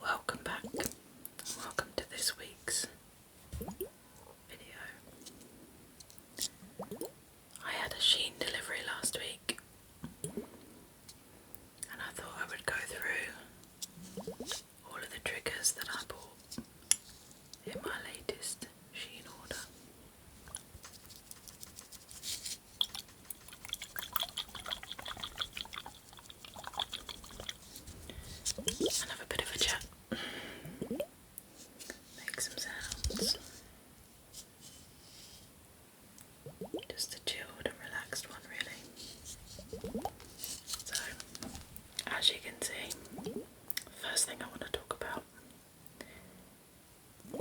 Welcome back. Welcome to this week's video. I had a Shein delivery last week and I thought I would go through all of the triggers that I bought in my latest Shein order. And have a bit of a chat. Make some sounds. Just a chilled and relaxed one, really. So, as you can see, first thing I want to talk about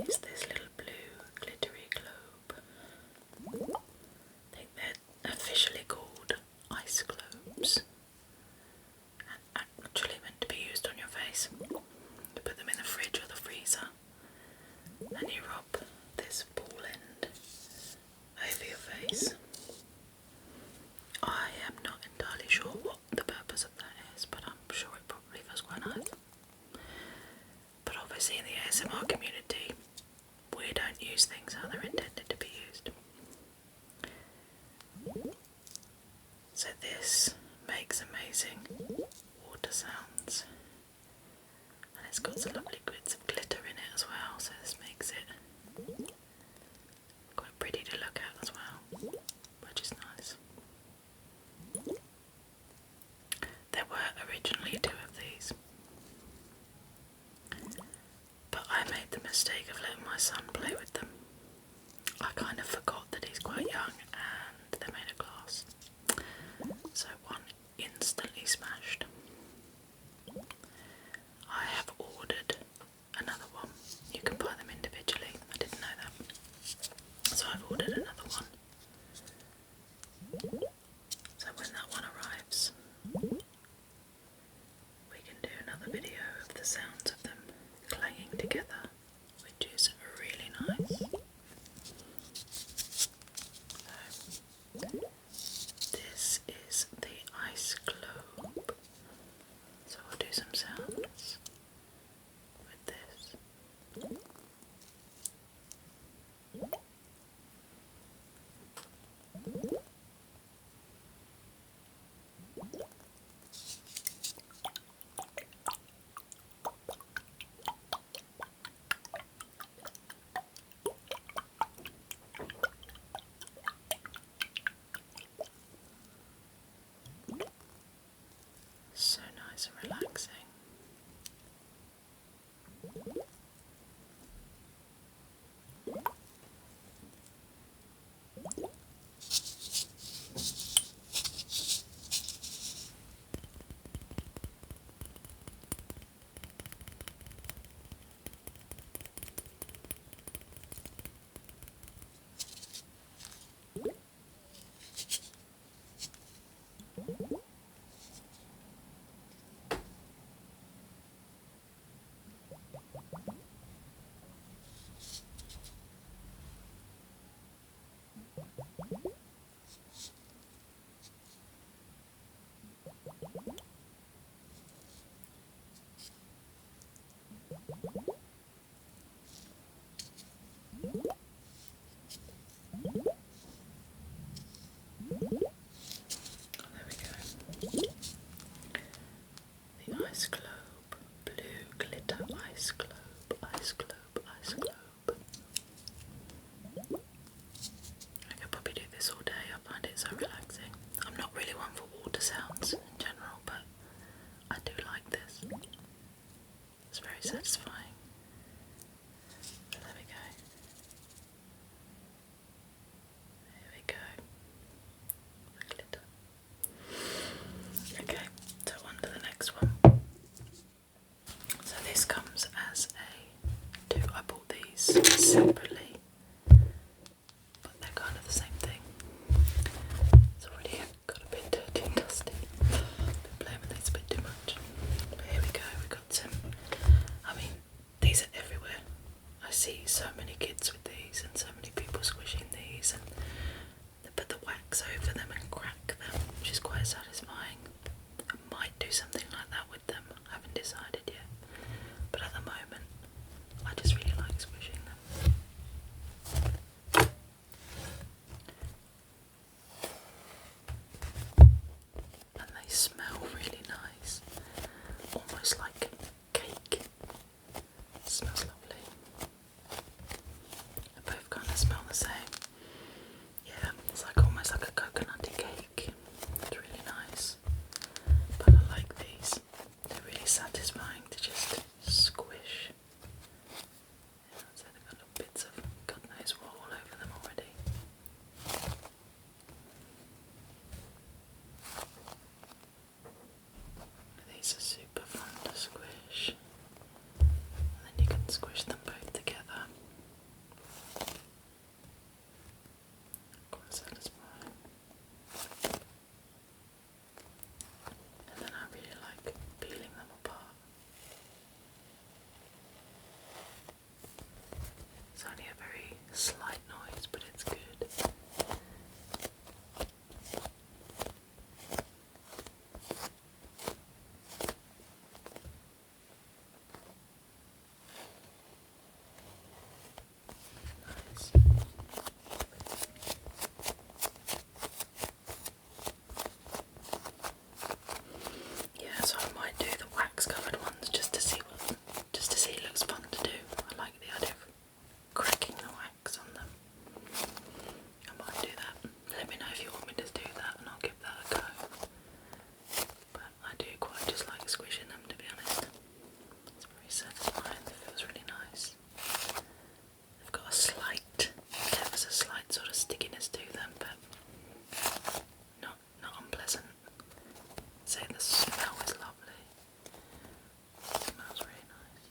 is this little blue glittery globe. I think they're officially called ice globes and actually meant to be used on your face. You put them in the fridge or the freezer and you rub this ball end over your face. I am not entirely sure what the purpose of that is, but I'm sure it probably feels quite nice. But obviously in the ASMR community, we don't use things how they're intended to be used. So this makes amazing water sounds. And it's got some lovely bits of glitter in it as well, so this makes it quite pretty to look at as well, which is nice. There were originally 2 of these, but I made the mistake of letting my son play with them. I kind of forgot that he's quite young and they're made of glass, so one instantly smashed. I have ordered another one. You can buy them individually, I didn't know that. So I've ordered another one. So when that one arrives, we can do another video of the sounds of them clanging together, which is really nice. So, this is the ice globe. So I'll do some sounds with this. So nice and relaxing. The ice globe, blue glitter ice globe, ice globe, ice globe. I could probably do this all day, I find it so relaxing. I'm not really one for water sounds in general, but I do like this. It's very satisfying. So there we go. There we go. The glitter. Okay, so on to the next one. So this comes as a 2. I bought these separately, but they're kind of the same thing. It's already got a bit dirty and dusty. Been playing with these a bit too much. But here we go, we got some. I mean, these are everywhere. I see so many kids with these and so many people squishing these, and they put the wax over them and crack them, which is quite satisfying. I might do something smell really nice, almost like cake. It smells lovely. They both kind of smell the same. Yeah, it's like almost like a coconutty cake. It's really nice. But I like these. They're really satisfying to just squish. Yeah, so they've got little bits of God knows what all over them already. These are super fun to squish. And then you can squish them both together. Quite satisfying. And then I really like peeling them apart. It's only a very slight noise, but it's good. Nice. Yeah, so I might do the wax covered ones just to see it looks fun to do. I like the idea of cracking the wax on them. I might do that. Let me know if you want me to do that and I'll give that a go. But I do quite just like squishing them, to be honest. It's very satisfying, it feels really nice. They've got a slight, ever so slight sort of stickiness to them, but not unpleasant. Say the smell is lovely. It smells really nice.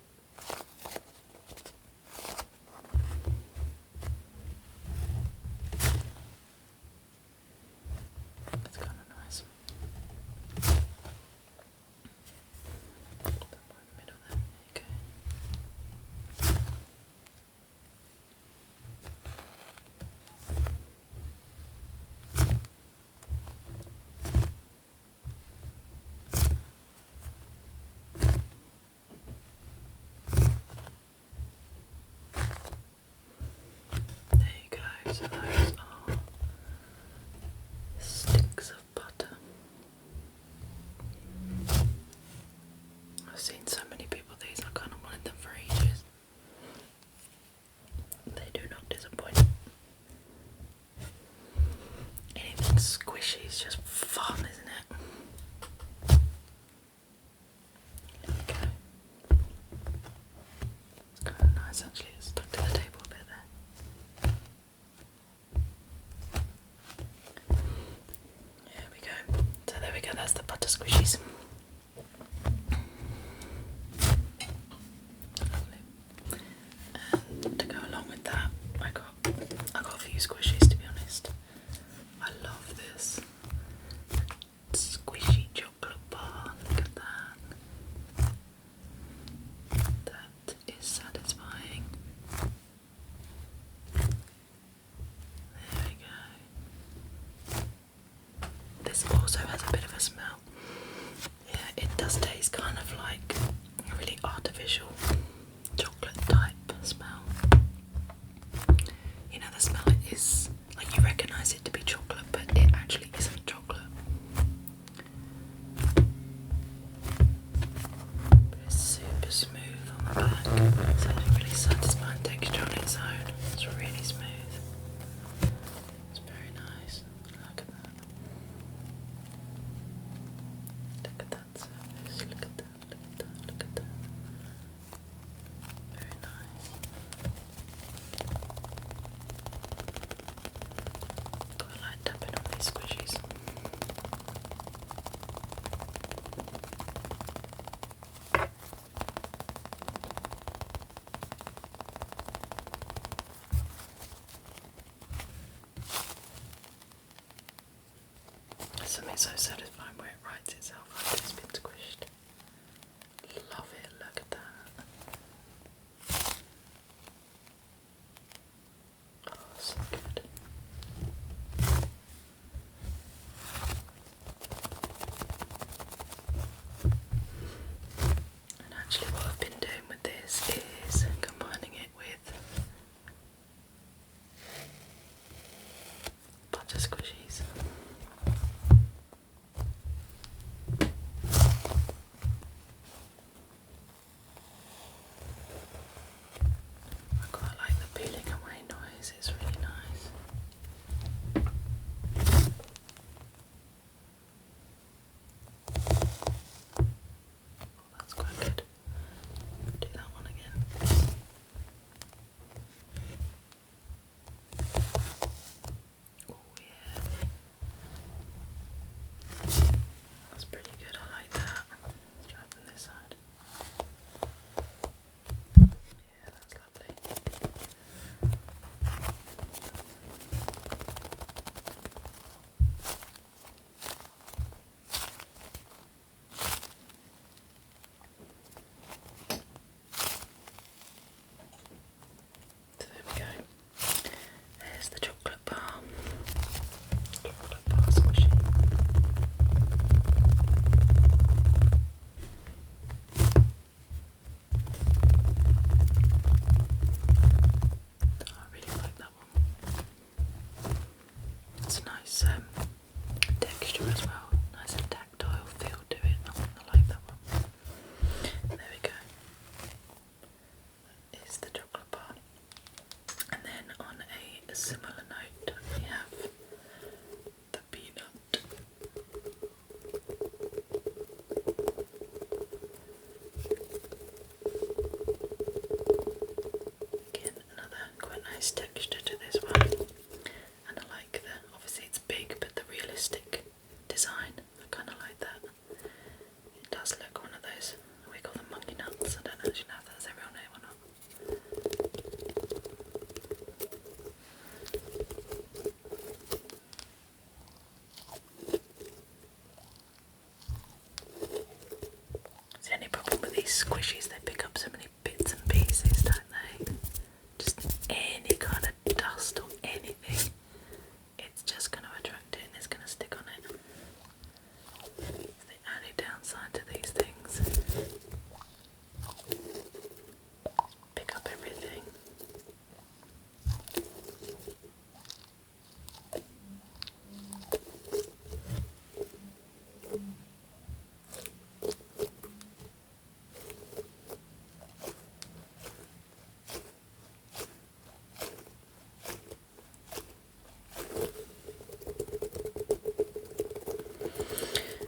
It's kind of nice. Put that one in the middle there. Okay. There you go, so those are sticks of butter. I've seen so many people these, I kind of wanted them for ages. They do not disappoint. Anything squishy is just fun, isn't it? There we go. It's kind of nice actually, it's stuck to the table a bit there. There we go. So there we go, that's the butter squishies. Lovely. And to go along with that, I got a few squishies, to be honest. I love this squishy chocolate bar. Look at that. That is satisfying. There we go. This also has a bit of a smell. Yeah, it does taste kind of like a really artificial chocolate type smell. You know, the smell is like you recognise it to be chocolate, but it actually isn't chocolate. But it's super smooth on the back. It's a really satisfying texture on its own. It's really smooth. It's very nice. Look at that. Look at that surface. Look at that. Look at that. Look at that. Very nice. Quite like tapping on these squishies. Something so satisfying where it writes itself after it's been squished. Love it, look at that. Oh, so good. And actually what I've been doing with this is combining it with butter squishies. squishies, they pick up so many bits and pieces, don't they? Just any kind of dust or anything, it's just going to attract it and it's going to stick on it. It's the only downside to these things. Pick up everything.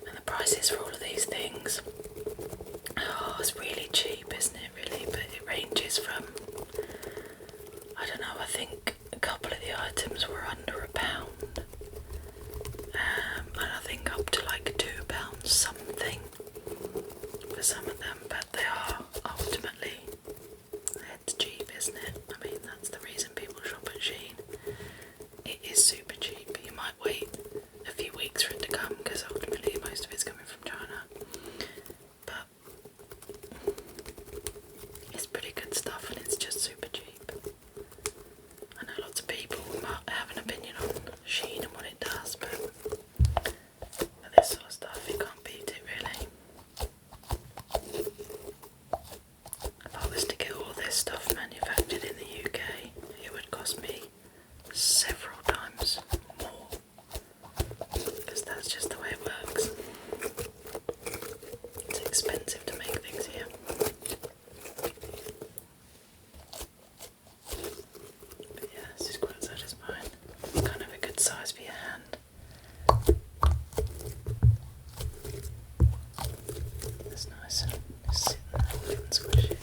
And the prices for all of these things, oh, it's really cheap, isn't it, really? But it ranges from, I don't know, I think a couple of the items were under £1, and I think up to like £2 something for some of them, but they are ultimately, it's cheap, isn't it? I mean, that's the reason people shop at Shein. It is super cheap. You might wait a few weeks for it to come because ultimately most of it's coming from China, but it's pretty good stuff and it's just super cheap. I know lots of people might have an opinion on Shein and what it does, but for this sort of stuff you can't beat it, really. If I was to get all this stuff manufactured in the UK, it would cost me several times more, because that's just the way it works. It's expensive to make things here. But yeah, this is quite satisfying. It's kind of a good size for your hand. That's nice. Just sit there and squish it.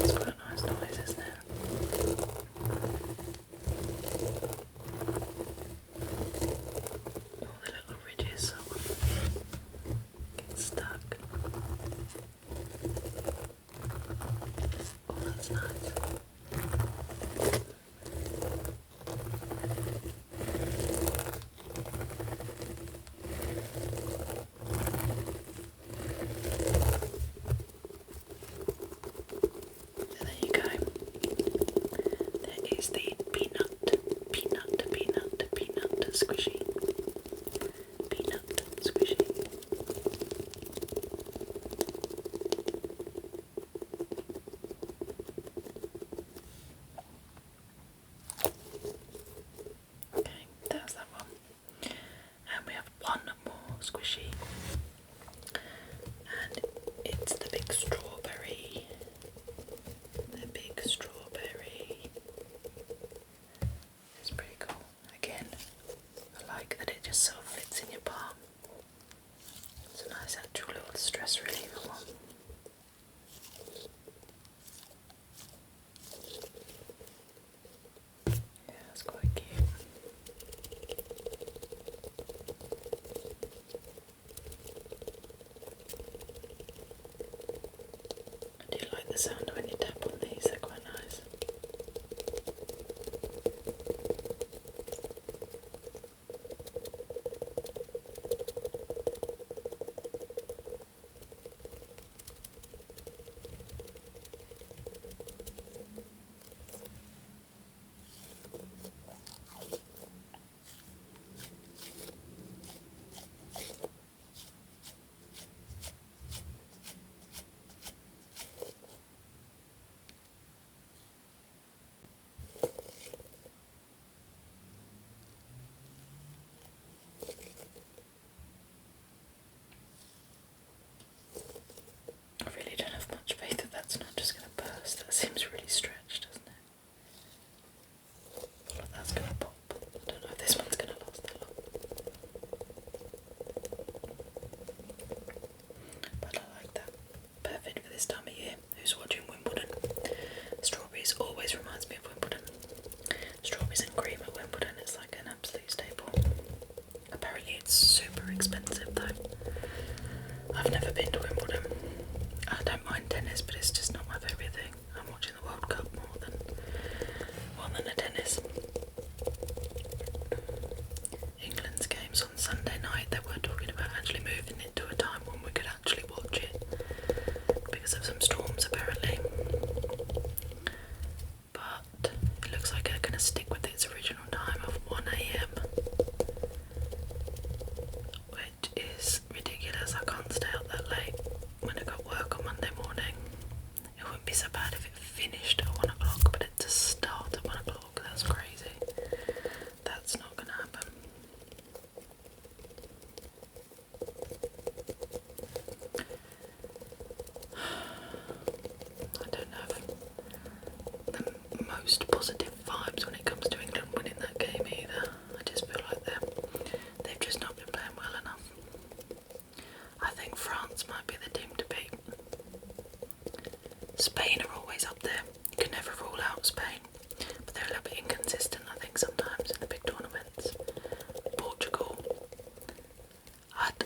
It's quite a nice noise, isn't it? All the little ridges sort of get stuck. Oh, that's nice. So there you go. There is the peanut squishy. Peanut squishy. Okay, that's that one. And we have one more squishy. And it's the big strawberry. The big strawberry. It's pretty cool. Again, I like that it just sort of fits in your palm. It's a nice actual little stress reliever one. Yeah, it's quite cute. I do like the sound when you tap on these, they're quite nice.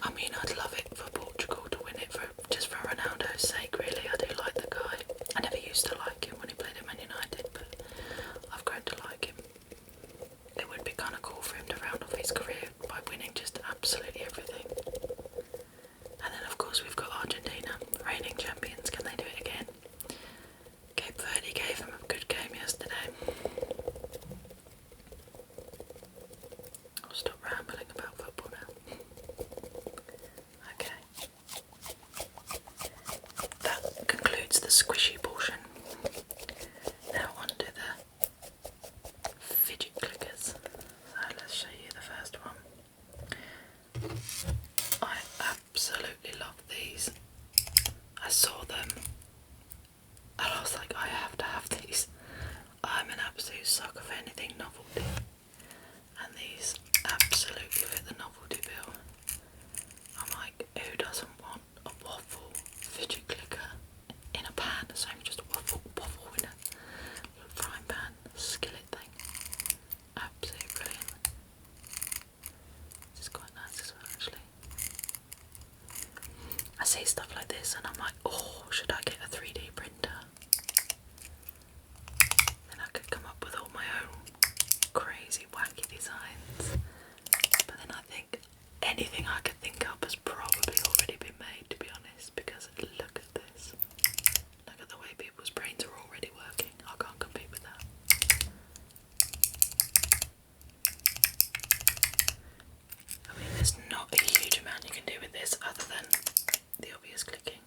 I mean, I'd love it for Portugal to win it, just for Ronaldo's sake, really. I do like the guy. I never used to like him when he played at Man United, but I've grown to like him. It would be kind of cool for him to round off his career by winning just absolutely everything. And then, of course, we've got Argentina, reigning champions. Can they do it again? Cape Verde gave him a good game yesterday. I'll stop rambling about football now. Okay. That concludes the squishy portion. Now on to the fidget clickers. So let's show you the first one. I absolutely love these. I saw them and I was like, I have to have these. I'm an absolute sucker for anything novelty. And these absolutely fit the novelty bill. I'm like, who doesn't want a waffle fidget clicker in a pan? So just a waffle in a frying pan skillet thing. Absolutely brilliant. This is quite nice as well, actually. I see stuff like this and I'm like, oh, should I get a 3D printer? Then I could come up with all my own crazy wacky designs. But then I think anything I could think up has probably already been made, to be honest, because look at this. Look at the way people's brains are already working. I can't compete with that. I mean, there's not a huge amount you can do with this other than the obvious clicking.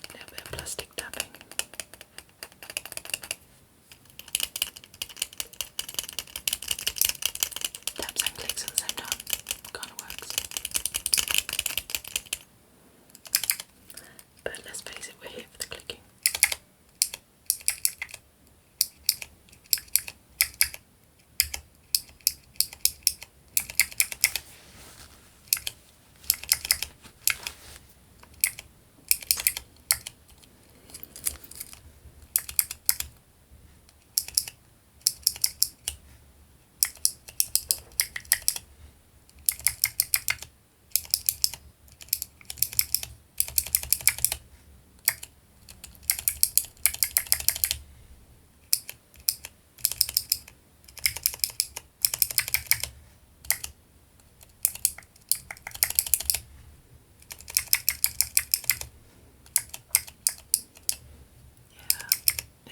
A little bit of plastic tapping. Taps and clicks at the same time. Kind of works. But let's face it, we're here for the clicking.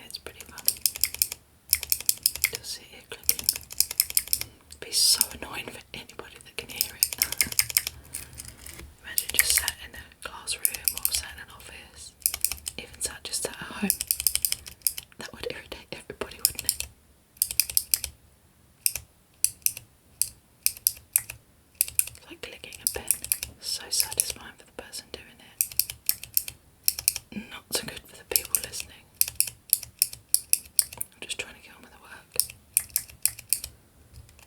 It's pretty fun. Just sit here clicking. It'd be so annoying for anybody that can hear it. Imagine just sat in a classroom or sat in an office, even just sat at home. That would irritate everybody, wouldn't it? It's like clicking a pen. So satisfying for the person doing it. Not so good for the people listening. I'm just trying to get on with the work.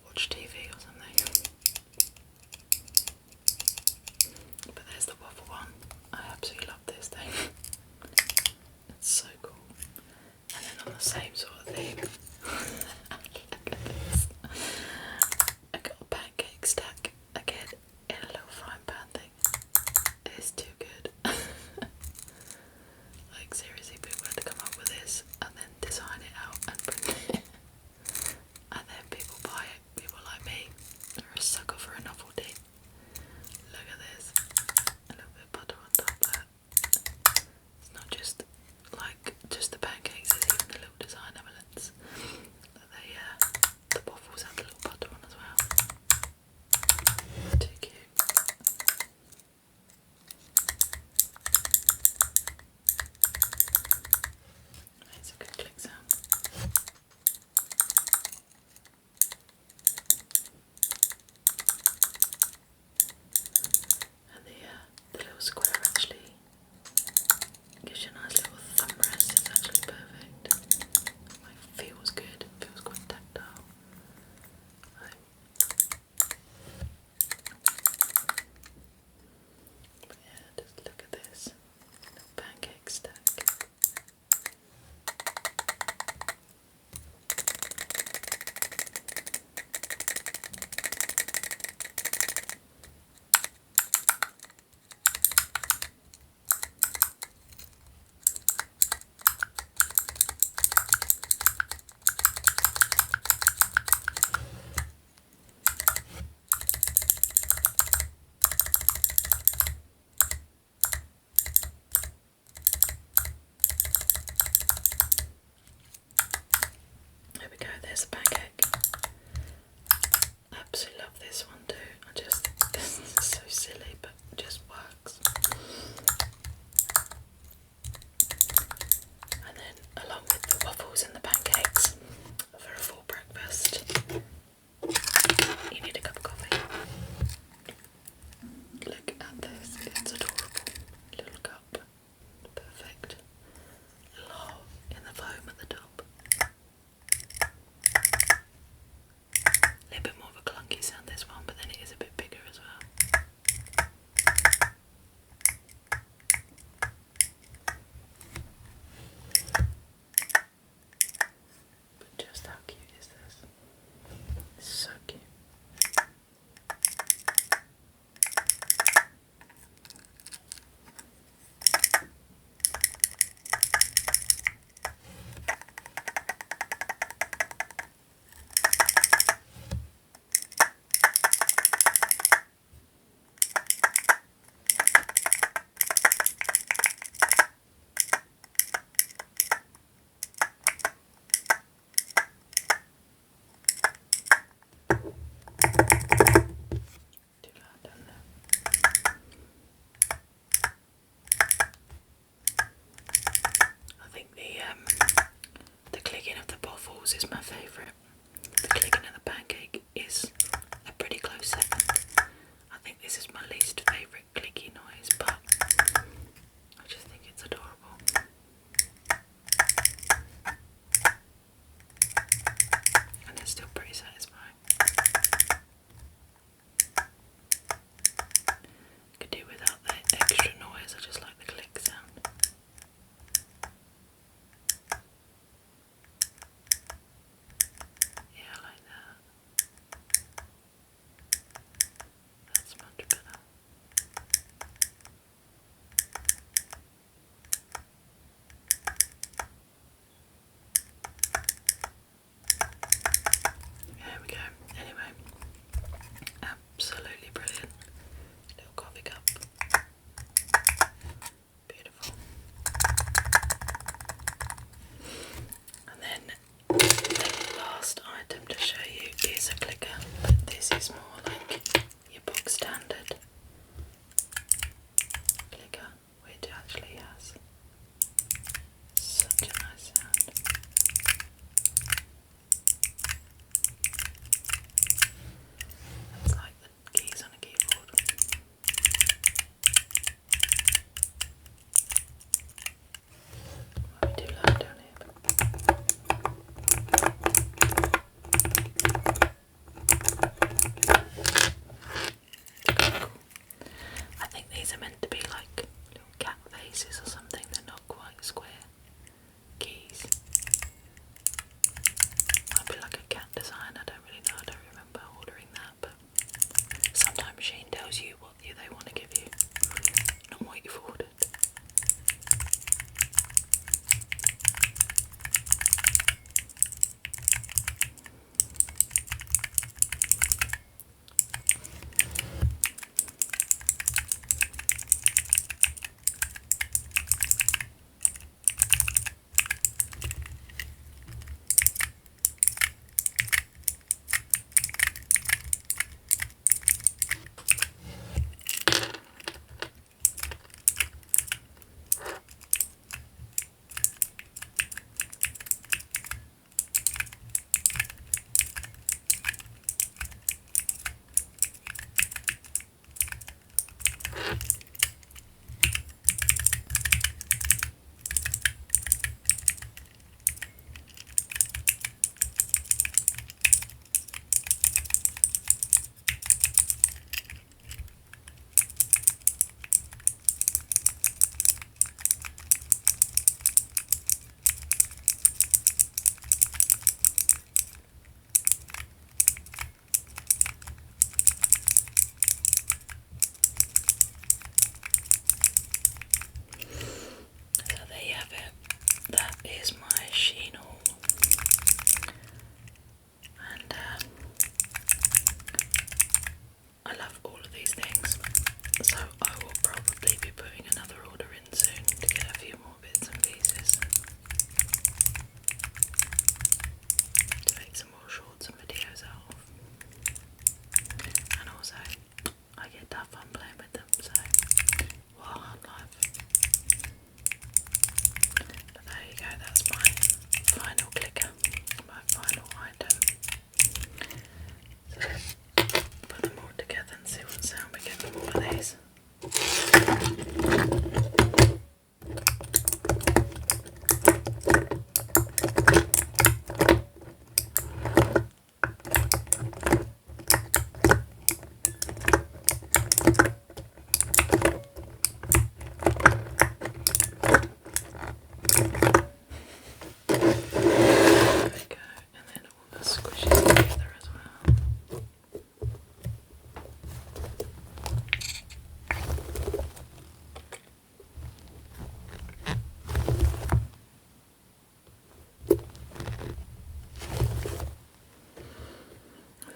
Watch TV or something. But there's the waffle one. I absolutely love this thing. It's so cool. And then on the same sort of thing, look at this. I got a pancake stack again in a little frying pan thing. It's too good. Like seriously, people had to come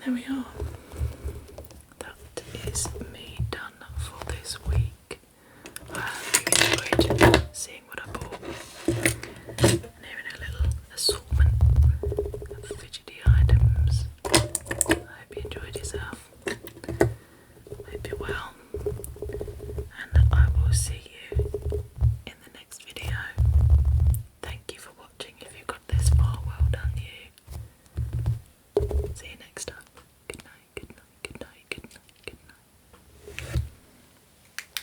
there we are. That is